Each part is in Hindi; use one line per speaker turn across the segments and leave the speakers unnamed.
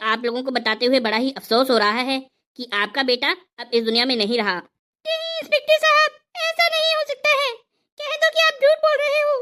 आप लोगों को बताते हुए बड़ा ही अफसोस हो रहा है कि आपका बेटा अब इस दुनिया में नहीं रहा। नहीं इंस्पेक्टर साहब, ऐसा नहीं हो सकता है। कह दो कि आप झूठ बोल रहे हो।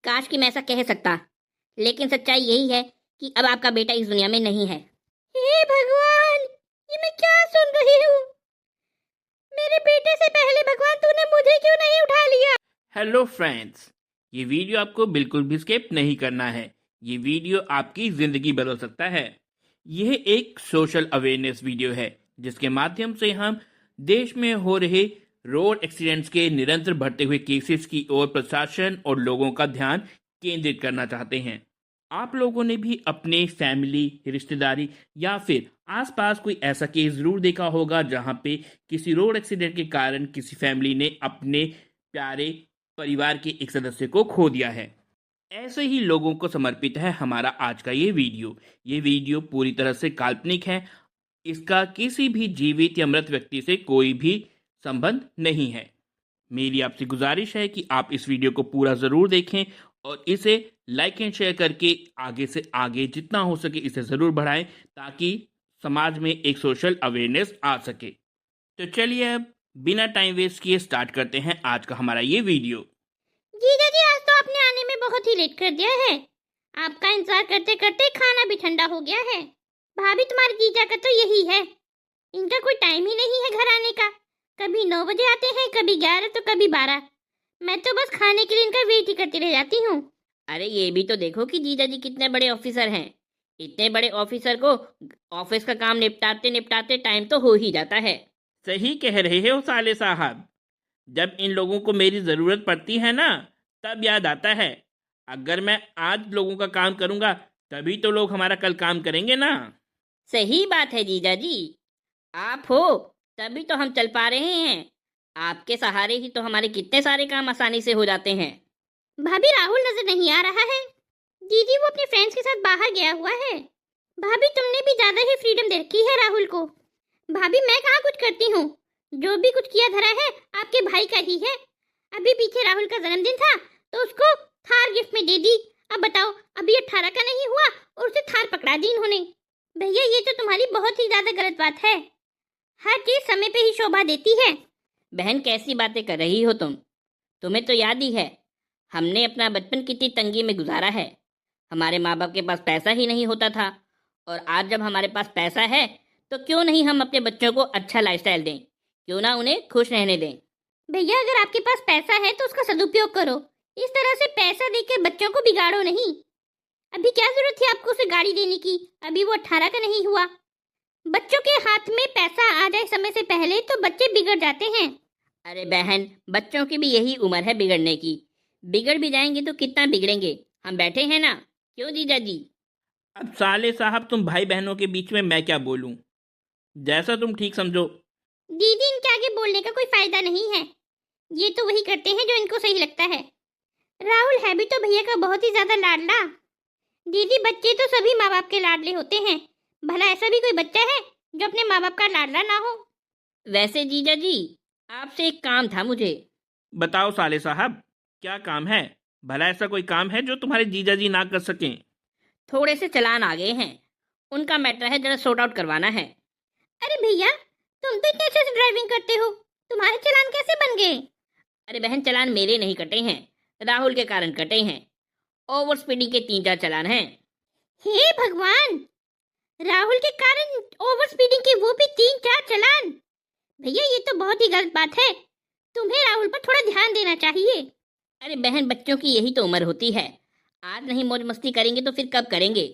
काश कि मैं ऐसा कह सकता, लेकिन सच्चाई यही है कि अब आपका बेटा इस दुनिया में नहीं है। हे भगवान, ये मैं क्या सुन रही हूँ? मेरे बेटे से पहले भगवान तूने मुझे क्यों नहीं उठा लिया?
हेलो फ्रेंड्स, ये वीडियो आपको बिल्कुल भी स्किप नहीं करना है। ये वीडियो आपकी जिंदगी बदल सकता है। यह एक सोशल अवेयरनेस वीडियो है जिसके माध्यम से हम देश में हो रहे रोड एक्सीडेंट्स के निरंतर बढ़ते हुए केसेस की ओर प्रशासन और लोगों का ध्यान केंद्रित करना चाहते हैं। आप लोगों ने भी अपने फैमिली, रिश्तेदारी या फिर आसपास कोई ऐसा केस जरूर देखा होगा जहां पे किसी रोड एक्सीडेंट के कारण किसी फैमिली ने अपने प्यारे परिवार के एक सदस्य को खो दिया है। ऐसे ही लोगों को समर्पित है हमारा आज का ये वीडियो पूरी तरह से काल्पनिक है। इसका किसी भी जीवित या मृत व्यक्ति से कोई भी संबंध नहीं है। मेरी आपसे गुजारिश है कि आप इस वीडियो को पूरा ज़रूर देखें और इसे लाइक एंड शेयर करके आगे से आगे जितना हो सके इसे ज़रूर बढ़ाएं ताकि समाज में एक सोशल अवेयरनेस आ सके। तो चलिए अब बिना टाइम वेस्ट किए स्टार्ट करते हैं आज का हमारा ये वीडियो।
जीजा जी, आज तो आपने आने में बहुत ही लेट कर दिया है। आपका इंतजार करते करते खाना भी ठंडा हो गया है। भाभी तुम्हारे जीजा का तो यही है, इनका कोई टाइम ही नहीं है घर आने का। कभी 9 बजे आते हैं, कभी 11 तो कभी 12। मैं तो बस खाने के लिए इनका वेट ही करती रह जाती हूँ। अरे ये भी तो देखो कि जीजा जी कितने बड़े ऑफिसर हैं। इतने बड़े ऑफिसर को ऑफिस का काम निपटाते निपटाते टाइम तो हो ही जाता है।
सही कह रहे हो साले साहब, जब इन लोगों को मेरी ज़रूरत पड़ती है ना तब याद आता है। अगर मैं आज लोगों का काम करूंगा तभी तो लोग हमारा कल काम करेंगे ना।
सही बात है जीजा जी, आप हो तभी तो हम चल पा रहे हैं। आपके सहारे ही तो हमारे कितने सारे काम आसानी से हो जाते हैं। भाभी राहुल नजर नहीं आ रहा है। दीदी वो अपने फ्रेंड्स के साथ बाहर गया हुआ है। भाभी तुमने भी ज्यादा ही फ्रीडम दे रखी है राहुल को। भाभी मैं कहाँ कुछ करती हूँ, जो भी कुछ किया धरा है आपके भाई का ही है। अभी पीछे राहुल का जन्मदिन था तो उसको थार गिफ्ट में दे दी। अब बताओ, अभी 18 का नहीं हुआ और उसे थार पकड़ा दी इन्होंने। भैया ये तो तुम्हारी बहुत ही ज्यादा गलत बात है। हर चीज समय पे ही शोभा देती है। बहन कैसी बातें कर रही हो तुम? तुम्हें तो याद ही है हमने अपना बचपन कितनी तंगी में गुजारा है। हमारे माँ बाप के पास पैसा ही नहीं होता था, और आज जब हमारे पास पैसा है तो क्यों नहीं हम अपने बच्चों को अच्छा लाइफस्टाइल दें, क्यों ना उन्हें खुश रहने दें। भैया अगर आपके पास पैसा है तो उसका सदुपयोग करो। इस तरह से पैसा देकर बच्चों को बिगाड़ो नहीं। अभी क्या जरूरत थी आपको उसे गाड़ी देने की? अभी वो 18 का नहीं हुआ। बच्चों के हाथ में पैसा आ जाए समय से पहले तो बच्चे बिगड़ जाते हैं। अरे बहन, बच्चों की भी यही उम्र है बिगड़ने की। बिगड़ भी जाएंगे तो कितना बिगड़ेंगे, हम बैठे हैं ना। क्यों जीजा जी?
अब साले साहब, तुम भाई बहनों के बीच में मैं क्या बोलूं, जैसा तुम ठीक समझो।
दीदी इनके आगे बोलने का कोई फायदा नहीं है। ये तो वही करते हैं जो इनको सही लगता है। राहुल है भी तो भैया का बहुत ही ज्यादा लाडला। दीदी बच्चे तो सभी माँ बाप के लाडले होते हैं, भला ऐसा भी कोई बच्चा है जो अपने माँ बाप का लाडला ना हो? वैसे जीजा जी, आपसे एक काम था मुझे।
बताओ साले साहब, क्या काम है? भला ऐसा कोई काम है जो तुम्हारे जीजा जी ना कर सकें?
थोड़े से चालान आ गए हैं, उनका मैटर है, जरा सॉर्ट आउट करवाना है। अरे भैया, तुम तो इतने अच्छे से ड्राइविंग करते हो, तुम्हारे चालान कैसे बन गए? अरे बहन, चालान मेरे नहीं कटे हैं, राहुल के कारण कटे हैं। ओवर स्पीडिंग के 3-4 चालान हैं। हे भगवान, राहुल के कारण ओवर स्पीडिंग के वो भी 3-4 चालान? भैया ये तो बहुत ही गलत बात है, तुम्हें राहुल पर थोड़ा ध्यान देना चाहिए। अरे बहन, बच्चों की यही तो उम्र होती है, आज नहीं मौज मस्ती करेंगे तो फिर कब करेंगे?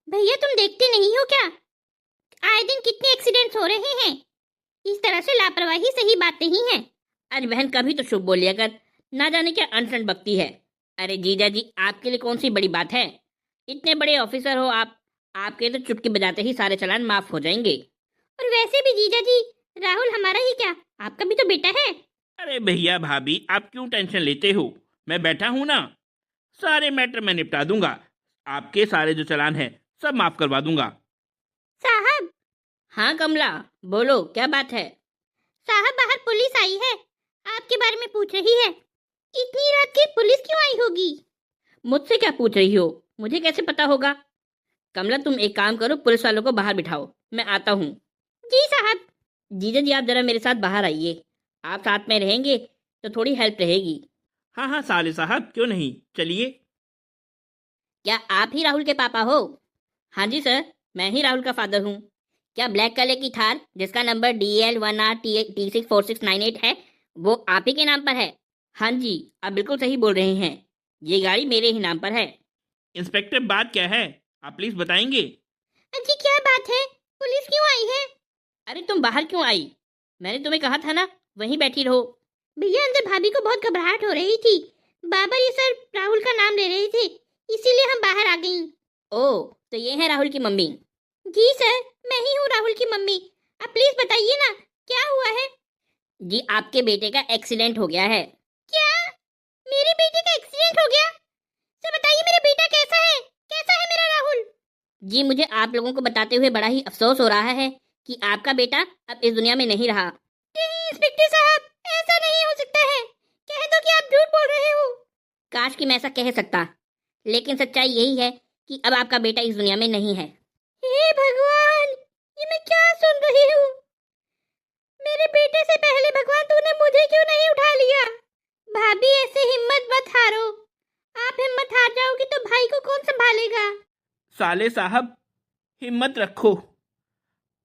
भैया तुम देखते नहीं हो क्या, आए दिन कितने एक्सीडेंट्स हो रहे हैं। इस तरह से लापरवाही सही बात नहीं है। अरे बहन, कभी तो शुभ बोलिया कर, ना जाने क्या अनशन बकती है। अरे जीजा जी, आपके लिए कौन सी बड़ी बात है, इतने बड़े ऑफिसर हो आप, आपके तो चुटकी बजाते ही सारे चालान माफ हो जाएंगे। और वैसे भी जीजा जी, राहुल हमारा ही क्या, आपका भी तो बेटा है।
अरे भैया भाभी, आप क्यों टेंशन लेते हो? मैं बैठा हूं ना, सारे मैटर मैं निपटा दूंगा। आपके सारे जो चालान हैं सब माफ करवा दूंगा।
साहब। हाँ कमला, बोलो क्या बात है? साहब बाहर पुलिस आई है, आपके बारे में पूछ रही है। इतनी रात की पुलिस क्यों आई होगी? मुझसे क्या पूछ रही हो, मुझे कैसे पता होगा? कमला तुम एक काम करो, पुलिस वालों को बाहर बिठाओ, मैं आता हूँ। जी साहब। जीजा जी आप जरा मेरे साथ बाहर आइए, आप साथ में रहेंगे तो थोड़ी हेल्प रहेगी।
हाँ हाँ साले साहब, क्यों नहीं, चलिए।
क्या आप ही राहुल के पापा हो? हाँ जी सर, मैं ही राहुल का फादर हूँ। क्या ब्लैक कलर की थार जिसका नंबर DL1R T64698 है वो आप ही के नाम पर है? हाँ जी, आप बिल्कुल सही बोल रहे हैं, ये गाड़ी मेरे ही नाम पर है।
इंस्पेक्टर बात क्या है, आप प्लीज बताएंगे?
जी क्या बात है, पुलिस क्यों आई है? अरे तुम बाहर क्यों आई? मैंने तुम्हें कहा था ना वहीं बैठी रहो। भैया अंदर भाभी को बहुत घबराहट हो रही थी, बाबर ये सर राहुल का नाम ले रहे थे, इसीलिए हम बाहर आ गई। ओह, तो ये है राहुल की मम्मी? जी सर, मैं ही हूँ राहुल की मम्मी। आप प्लीज बताइए ना क्या हुआ है? जी आपके बेटे का एक्सीडेंट हो गया है। क्या? मेरे बेटे का एक्सीडेंट हो गया? सर बताइए मेरा बेटा कैसा है, कैसा है मेरा राहुल? जी मुझे आप लोगों को बताते हुए बड़ा ही अफसोस हो रहा है कि आपका बेटा अब इस दुनिया में नहीं रहा। नहीं इंस्पेक्टर साहब, ऐसा नहीं हो सकता है, कह दो कि आप झूठ बोल रहे हो। काश कि मैं ऐसा कह सकता, लेकिन सच्चाई यही है कि अब आपका बेटा इस दुनिया में नहीं है। हे भगवान, ये मैं क्या सुन रही हूँ? मेरे बेटे से पहले भगवान तूने मुझे क्यों नहीं उठा लिया? भाभी ऐसे हिम्मत मत हारो, आप हिम्मत हार जाओगी तो भाई को कौन संभालेगा?
साले साहब हिम्मत रखो,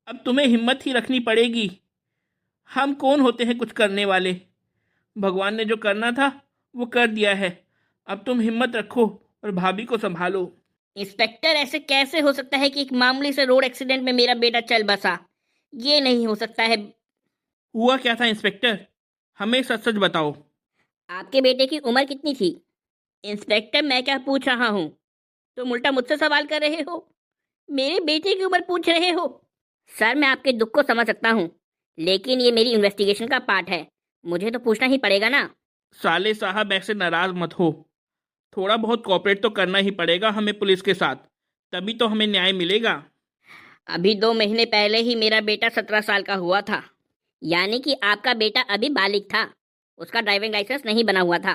अब तुम्हें हिम्मत ही रखनी पड़ेगी। हम कौन होते हैं कुछ करने वाले, भगवान ने जो करना था वो कर दिया है। अब तुम हिम्मत रखो और भाभी को संभालो।
इंस्पेक्टर ऐसे कैसे हो सकता है कि एक मामूली से रोड एक्सीडेंट में मेरा बेटा चल बसा? ये नहीं हो सकता है।
हुआ क्या था इंस्पेक्टर, हमें सच सच बताओ।
आपके बेटे की उम्र कितनी थी? इंस्पेक्टर मैं क्या पूछ रहा हूँ, तुम उल्टा मुझसे सवाल कर रहे हो, मेरे बेटे की उम्र पूछ रहे हो। सर मैं आपके दुख को समझ सकता हूँ, लेकिन ये मेरी इन्वेस्टिगेशन का पार्ट है, मुझे तो पूछना ही पड़ेगा ना।
साले साहब ऐसे नाराज मत हो, थोड़ा बहुत कोऑपरेट तो करना ही पड़ेगा हमें पुलिस के साथ, तभी तो हमें न्याय मिलेगा।
अभी 2 महीने पहले ही मेरा बेटा 17 साल का हुआ था, यानी कि आपका बेटा अभी बालिग था, उसका ड्राइविंग लाइसेंस नहीं बना हुआ था।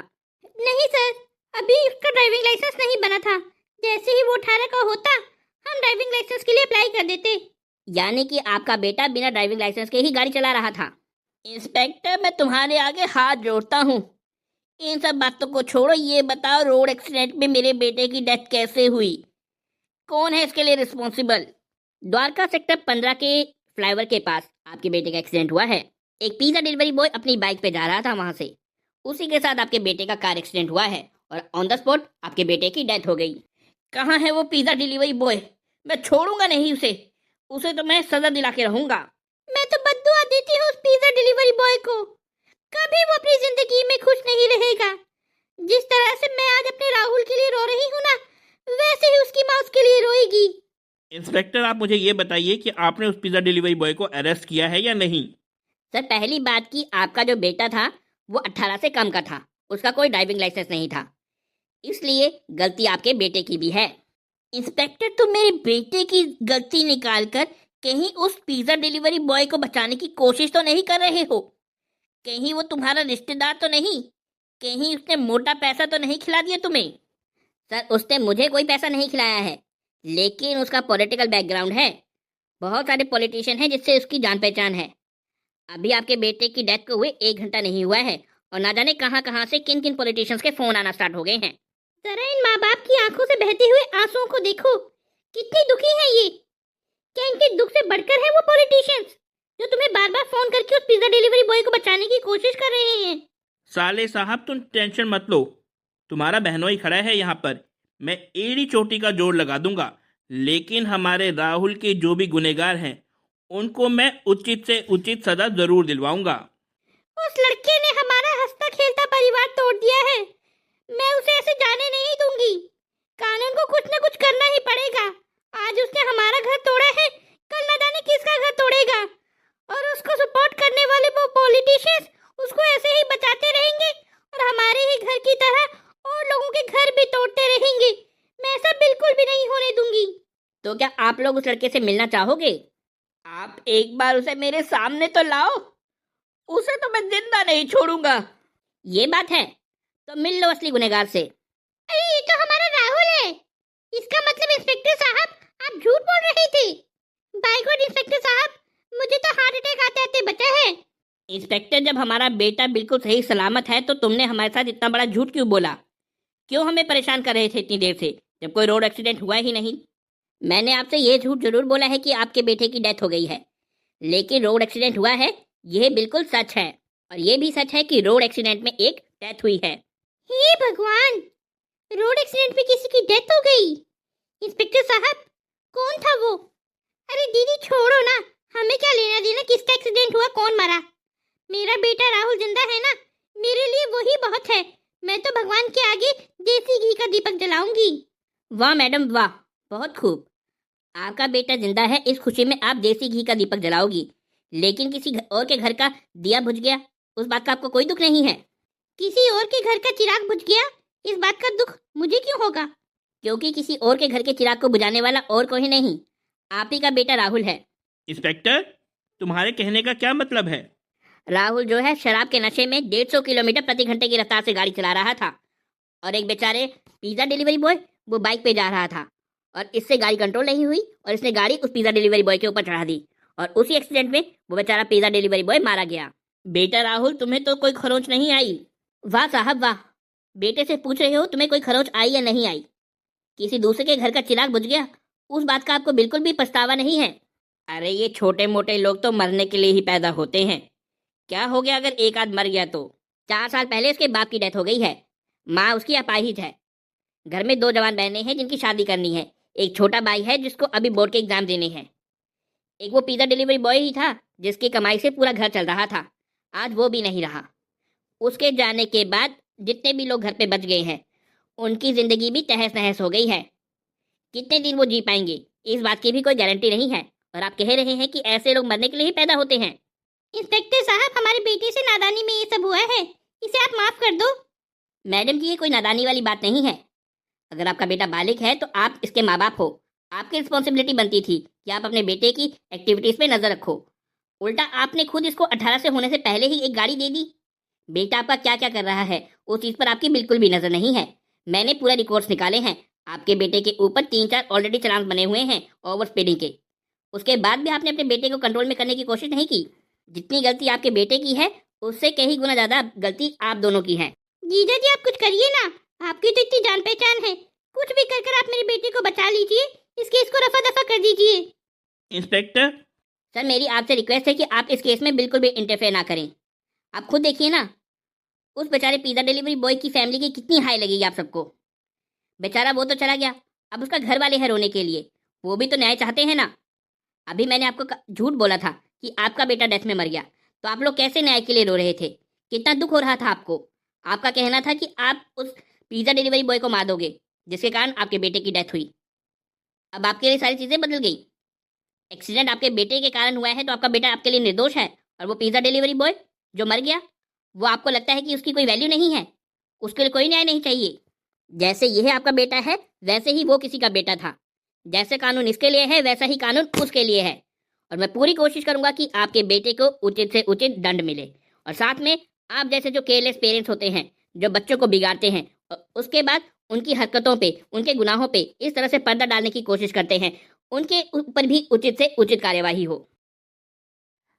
नहीं सर, अभी उसका ड्राइविंग लाइसेंस नहीं बना था, जैसे ही वो 18 का होता हम ड्राइविंग लाइसेंस के लिए अप्लाई कर देते। यानी कि आपका बेटा बिना ड्राइविंग लाइसेंस के ही गाड़ी चला रहा था। इंस्पेक्टर मैं तुम्हारे आगे हाथ जोड़ता हूँ, इन सब बातों को छोड़ो, ये बताओ रोड एक्सीडेंट में मेरे बेटे की डेथ कैसे हुई, कौन है इसके लिए रिस्पॉन्सिबल? द्वारका सेक्टर 15 के फ्लाईओवर के पास आपके बेटे का एक्सीडेंट हुआ है। एक पिज्जा डिलीवरी बॉय अपनी बाइक पे जा रहा था वहां से, उसी के साथ आपके बेटे का कार एक्सीडेंट हुआ है और ऑन द स्पॉट आपके बेटे की डेथ हो गई। कहाँ है वो पिज्जा डिलीवरी बॉय? मैं छोड़ूंगा नहीं उसे, उसे तो मैं सजा दिला के रहूंगा। मैं तो बद्दुआ देती हूँ उस पिज्जा डिलीवरी बॉय को, कभी वो अपनी जिंदगी में खुश नहीं रहेगा। जिस तरह से मैं आज अपने राहुल के लिए रो रही हूँ ना, वैसे ही उसकी माँ उसके लिए रोएगी।
इंस्पेक्टर आप मुझे ये बताइए कि आपने उस पिज़्ज़ा डिलीवरी बॉय को अरेस्ट किया है या नहीं?
सर पहली बात की आपका जो बेटा था वो 18 से कम का था, उसका कोई ड्राइविंग लाइसेंस नहीं था, इसलिए गलती आपके बेटे की भी है। इंस्पेक्टर तुम मेरे बेटे की गलती निकालकर कहीं उस पिज्जा डिलीवरी बॉय को बचाने की कोशिश तो नहीं कर रहे हो? कहीं वो तुम्हारा रिश्तेदार तो नहीं, कहीं उसने मोटा पैसा तो नहीं खिला दिया तुम्हें? सर उसने मुझे कोई पैसा नहीं खिलाया है, लेकिन उसका पॉलिटिकल बैकग्राउंड है, बहुत सारे पॉलिटिशियन हैं जिससे उसकी जान पहचान है। अभी आपके बेटे की डेथ को हुए 1 घंटा नहीं हुआ है और ना जाने कहां कहां से किन किन पॉलिटिशियंस के फोन आना स्टार्ट हो गए हैं। जरा इन माँ बाप की आंखों से बहते हुए आंसुओं को देखो, कितनी दुखी है ये। क्या इनके दुख से बढ़कर है वो पॉलिटिशियंस जो तुम्हें बार बार फोन करके उस पिज्जा डिलीवरी बॉय को बचाने की कोशिश कर रहे हैं?
साले साहब तुम टेंशन मत लो, तुम्हारा बहनोई खड़ा है यहाँ पर, मैं एड़ी चोटी का जोड़ लगा दूंगा, लेकिन हमारे राहुल के जो भी गुनहगार हैं उनको मैं उचित से उचित सजा जरूर दिलवाऊंगा।
उस लड़के ने हमारा हंसता खेलता परिवार तोड़ दिया है, मैं उसे ऐसे जाने नहीं दूंगी, कानून को कुछ न कुछ करना ही पड़ेगा। आज उसने हमारा घर तोड़ा है, कल न जाने किसका घर तोड़ेगा, और उसको सपोर्ट करने वाले वो पॉलिटिशियंस उसको ऐसे ही बचाते रहेंगे और हमारे ही घर की तरह और लोगों के घर भी तोड़ते रहेंगे। मैं ऐसा बिल्कुल भी नहीं होने दूंगी। तो क्या आप लोग उस लड़के से मिलना चाहोगे? आप एक बार उसे मेरे सामने तो लाओ, उसे तो मैं जिंदा नहीं छोड़ूंगा। ये बात है तो मिल लो असली गुनहगार से। अरे ये तो हमारा राहुल है, इसका मतलब इंस्पेक्टर साहब आप झूठ बोल रहे थे। बाय गॉड इंस्पेक्टर साहब, मुझे तो हार्ट अटैक आते आते बचा है। इंस्पेक्टर, जब हमारा बेटा बिल्कुल सही सलामत है तो तुमने हमारे साथ इतना बड़ा झूठ क्यों बोला? क्यों हमें परेशान कर रहे थे इतनी देर से, जब कोई रोड एक्सीडेंट हुआ ही नहीं? मैंने आपसे ये झूठ जरूर बोला है कि आपके बेटे की डेथ हो गई है, लेकिन रोड एक्सीडेंट हुआ है यह बिल्कुल सच है। और ये भी सच है कि रोड एक्सीडेंट में एक डेथ हुई है। हे भगवान, रोड एक्सीडेंट में किसी की डेथ हो गई? इंस्पेक्टर साहब, कौन था वो? अरे दीदी छोड़ो ना, हमें क्या लेना देना किसका एक्सीडेंट हुआ, कौन मरा। मेरा बेटा राहुल जिंदा है ना, मेरे लिए वही बहुत है। मैं तो भगवान के आगे देसी घी का दीपक जलाऊंगी। वाह मैडम वाह, बहुत खूब। आपका बेटा जिंदा है, इस खुशी में आप देसी घी का दीपक जलाओगी, लेकिन किसी और के घर का दिया बुझ गया, उस बात का आपको कोई दुख नहीं है? किसी और के घर का चिराग बुझ गया, इस बात का दुख मुझे क्यों होगा? क्योंकि किसी और के घर के चिराग को बुझाने वाला और कोई नहीं, आप ही का बेटा राहुल है।
इंस्पेक्टर, तुम्हारे कहने का क्या मतलब है?
राहुल जो है शराब के नशे में 150 किलोमीटर प्रति घंटे की रफ्तार से गाड़ी चला रहा था, और एक बेचारे पिज्जा डिलीवरी बॉय वो बाइक पे जा रहा था, और इससे गाड़ी कंट्रोल नहीं हुई और इसने गाड़ी उस पिज्जा डिलीवरी बॉय के ऊपर चढ़ा दी, और उसी एक्सीडेंट में वो बेचारा पिज्जा डिलीवरी बॉय मारा गया। बेटा राहुल, तुम्हें तो कोई खरोंच नहीं आई? वाह साहब वाह, बेटे से पूछ रहे हो तुम्हें कोई खरोंच आई या नहीं आई? किसी दूसरे के घर का चिराग बुझ गया, उस बात का आपको बिल्कुल भी पछतावा नहीं है? अरे ये छोटे मोटे लोग तो मरने के लिए ही पैदा होते हैं। क्या हो गया अगर एक आध मर गया तो? 4 साल पहले उसके बाप की डेथ हो गई है, माँ उसकी अपाहिज है। घर में 2 जवान बहनें हैं जिनकी शादी करनी है, एक छोटा भाई है जिसको अभी बोर्ड के एग्जाम देने हैं, एक वो पिज्जा डिलीवरी बॉय ही था जिसकी कमाई से पूरा घर चल रहा था, आज वो भी नहीं रहा। उसके जाने के बाद जितने भी लोग घर पे बच गए हैं उनकी जिंदगी भी तहस नहस हो गई है। कितने दिन वो जी पाएंगे इस बात की भी कोई गारंटी नहीं है, और आप कह रहे हैं कि ऐसे लोग मरने के लिए ही पैदा होते हैं। इंस्पेक्टर साहब, हमारे बेटे से नादानी में ये सब हुआ है, इसे आप माफ कर दो। मैडम जी, ये कोई नादानी वाली बात नहीं है। अगर आपका बेटा बालिग है तो आप इसके माँ बाप हो, आपकी रिस्पॉन्सिबिलिटी बनती थी कि आप अपने बेटे की एक्टिविटीज पे नजर रखो। उल्टा आपने खुद इसको 18 से होने से पहले ही एक गाड़ी दे दी। बेटा आपका क्या क्या कर रहा है उस चीज पर आपकी बिल्कुल भी नजर नहीं है। मैंने पूरे रिकॉर्ड्स निकाले हैं, आपके बेटे के ऊपर 3-4 ऑलरेडी चालान बने हुए हैं ओवर स्पीडिंग के। उसके बाद भी आपने अपने बेटे को कंट्रोल में करने की कोशिश नहीं की। जितनी गलती आपके बेटे की है उससे कई गुना ज्यादा गलती आप दोनों की है। जीजा जी, आप कुछ करिए ना, आपकी तो इतनी जान पहचान है, कुछ भी कर कर आप मेरे बेटे को बचा लीजिए, इस केस को रफा दफा कर दीजिए।
इंस्पेक्टर
सर, मेरी आपसे रिक्वेस्ट है कि आप इस केस में बिल्कुल भी इंटरफेयर ना करें। आप खुद देखिए ना, उस बेचारे पिज्जा डिलीवरी बॉय की फैमिली की कितनी हाई लगेगी आप सबको। बेचारा वो तो चला गया, अब उसका घर वाले हैं रोने के लिए, वो भी तो न्याय चाहते हैं ना। अभी मैंने आपको झूठ बोला था कि आपका बेटा डेथ में मर गया, तो आप लोग कैसे न्याय के लिए रो रहे थे? कितना दुख हो रहा था आपको। आपका कहना था कि आप उस पिज्जा डिलीवरी बॉय को मार दोगे, जिसके कारण आपके बेटे की डेथ हुई। अब आपके लिए सारी चीजें बदल गई। एक्सीडेंट आपके बेटे के कारण हुआ है तो आपका बेटा आपके लिए निर्दोष है, और वो पिज्जा डिलीवरी बॉय जो मर गया वो आपको लगता है कि उसकी कोई वैल्यू नहीं है, उसके लिए कोई न्याय नहीं चाहिए। जैसे यह आपका बेटा है वैसे ही वो किसी का बेटा था। जैसे कानून इसके लिए है वैसा ही कानून उसके लिए है, और मैं पूरी कोशिश करूंगा कि आपके बेटे को उचित से उचित दंड मिले। और साथ में आप जैसे जो केयरलेस पेरेंट्स होते हैं जो बच्चों को बिगाड़ते हैं और उसके बाद उनकी हरकतों पे, उनके गुनाहों पे इस तरह से पर्दा डालने की कोशिश करते हैं, उनके ऊपर भी उचित से उचित कार्यवाही हो।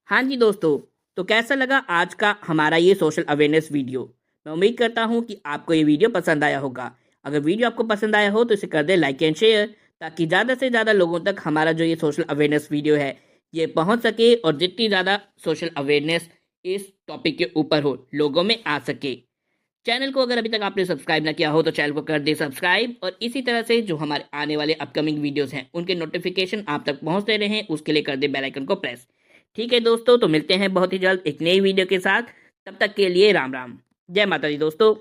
हाँ जी दोस्तों, तो कैसा लगा आज का हमारा ये सोशल अवेयरनेस वीडियो? मैं उम्मीद करता हूँ कि आपको ये वीडियो पसंद आया होगा। अगर वीडियो आपको पसंद आया हो तो इसे कर दे लाइक एंड शेयर, ताकि ज़्यादा से ज़्यादा लोगों तक हमारा जो ये सोशल अवेयरनेस वीडियो है ये पहुँच सके, और जितनी ज़्यादा सोशल अवेयरनेस इस टॉपिक के ऊपर हो लोगों में आ सके। चैनल को अगर अभी तक आपने सब्सक्राइब ना किया हो तो चैनल को कर दे सब्सक्राइब, और इसी तरह से जो हमारे आने वाले अपकमिंग वीडियोस हैं उनके नोटिफिकेशन आप तक पहुंचते रहें, उसके लिए कर दे बेल आइकन को प्रेस। ठीक है दोस्तों, तो मिलते हैं बहुत ही जल्द एक नई वीडियो के साथ। तब तक के लिए राम राम, जय माता दी दोस्तों।